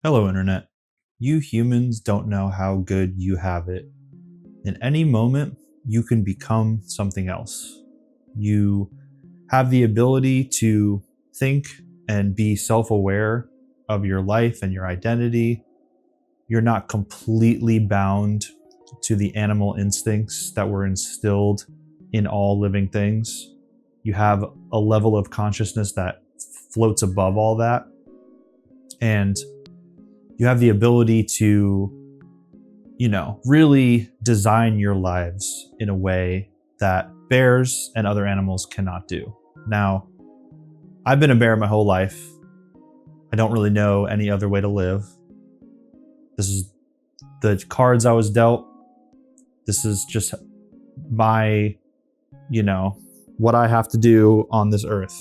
Hello, Internet. You humans don't know how good you have it. In any moment, you can become something else. You have the ability to think and be self aware of your life and your identity. You're not completely bound to the animal instincts that were instilled in all living things. You have a level of consciousness that floats above all that. And you have the ability to, really design your lives in a way that bears and other animals cannot do. Now, I've been a bear my whole life. I don't really know any other way to live. This is the cards I was dealt. This is just my, what I have to do on this earth.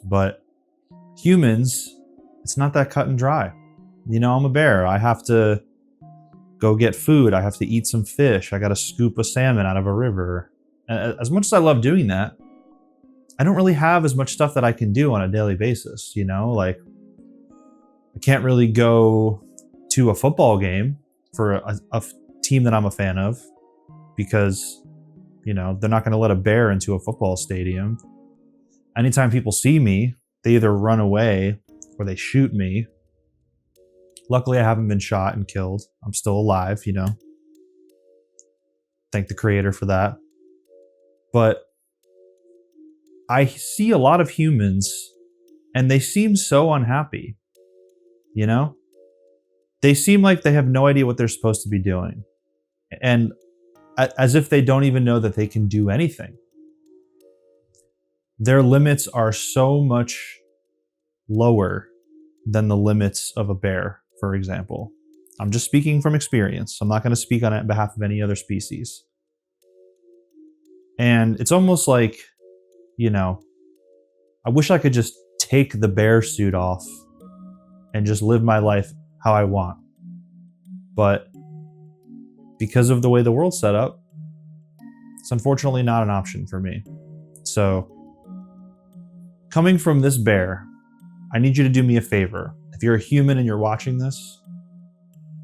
But humans, it's not that cut and dry. I'm a bear. I have to go get food. I have to eat some fish. I got to scoop a salmon out of a river. As much as I love doing that, I don't really have as much stuff that I can do on a daily basis. Like I can't really go to a football game for a team that I'm a fan of because, they're not going to let a bear into a football stadium. Anytime people see me, they either run away or they shoot me. Luckily, I haven't been shot and killed. I'm still alive, Thank the creator for that. But I see a lot of humans and they seem so unhappy, They seem like they have no idea what they're supposed to be doing. And as if they don't even know that they can do anything. Their limits are so much lower than the limits of a bear, for example. I'm just speaking from experience. I'm not going to speak on behalf of any other species. And it's almost like, I wish I could just take the bear suit off and just live my life how I want. But because of the way the world's set up, it's unfortunately not an option for me. So, coming from this bear, I need you to do me a favor. If you're a human and you're watching this,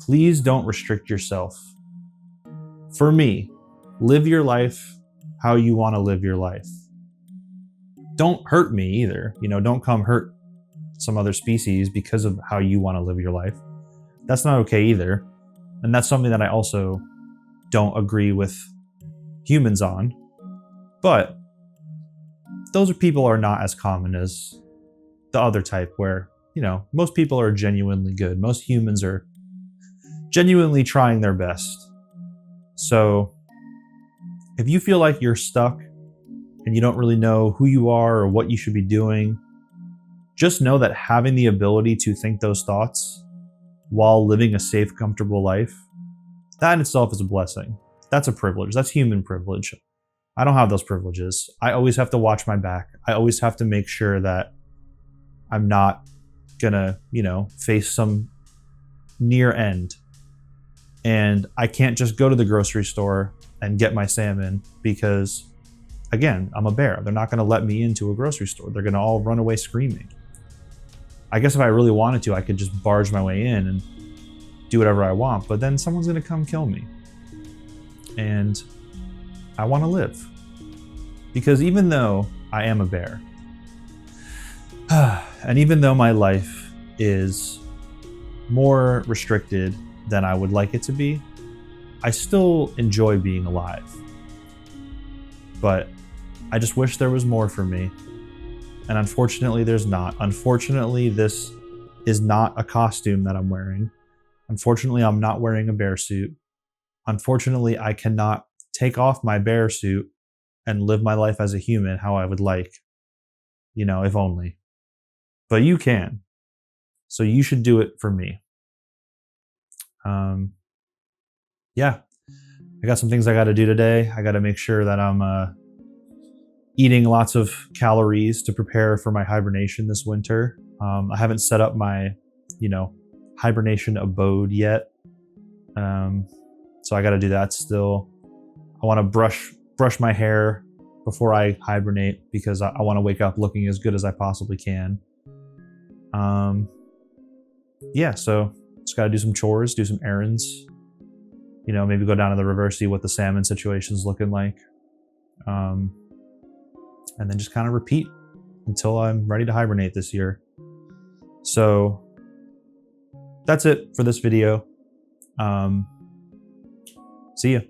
please don't restrict yourself. For me, live your life how you want to live your life. Don't hurt me either. Don't come hurt some other species because of how you want to live your life. That's not okay either. And that's something that I also don't agree with humans on. But those people are not as common as the other type where, most people are genuinely good. Most humans are genuinely trying their best. So if you feel like you're stuck and you don't really know who you are or what you should be doing, just know that having the ability to think those thoughts while living a safe, comfortable life, that in itself is a blessing. That's a privilege. That's human privilege. I don't have those privileges. I always have to watch my back. I always have to make sure that I'm not gonna, face some near end. And I can't just go to the grocery store and get my salmon because, again, I'm a bear. They're not gonna let me into a grocery store. They're gonna all run away screaming. I guess if I really wanted to, I could just barge my way in and do whatever I want, but then someone's gonna come kill me. And I wanna live. Because even though I am a bear, and even though my life is more restricted than I would like it to be, I still enjoy being alive. But I just wish there was more for me. And unfortunately, there's not. Unfortunately, this is not a costume that I'm wearing. Unfortunately, I'm not wearing a bear suit. Unfortunately, I cannot take off my bear suit and live my life as a human how I would like. If only. But you can. So you should do it for me. Yeah. I got some things I got to do today. I got to make sure that I'm eating lots of calories to prepare for my hibernation this winter. I haven't set up my, hibernation abode yet. So I got to do that still. I want to brush my hair before I hibernate because I want to wake up looking as good as I possibly can. yeah, so just got to do some chores, do some errands, you know, maybe go down to the river, see what the salmon situation's looking like. And then just kind of repeat until I'm ready to hibernate this year. So that's it for this video. See ya.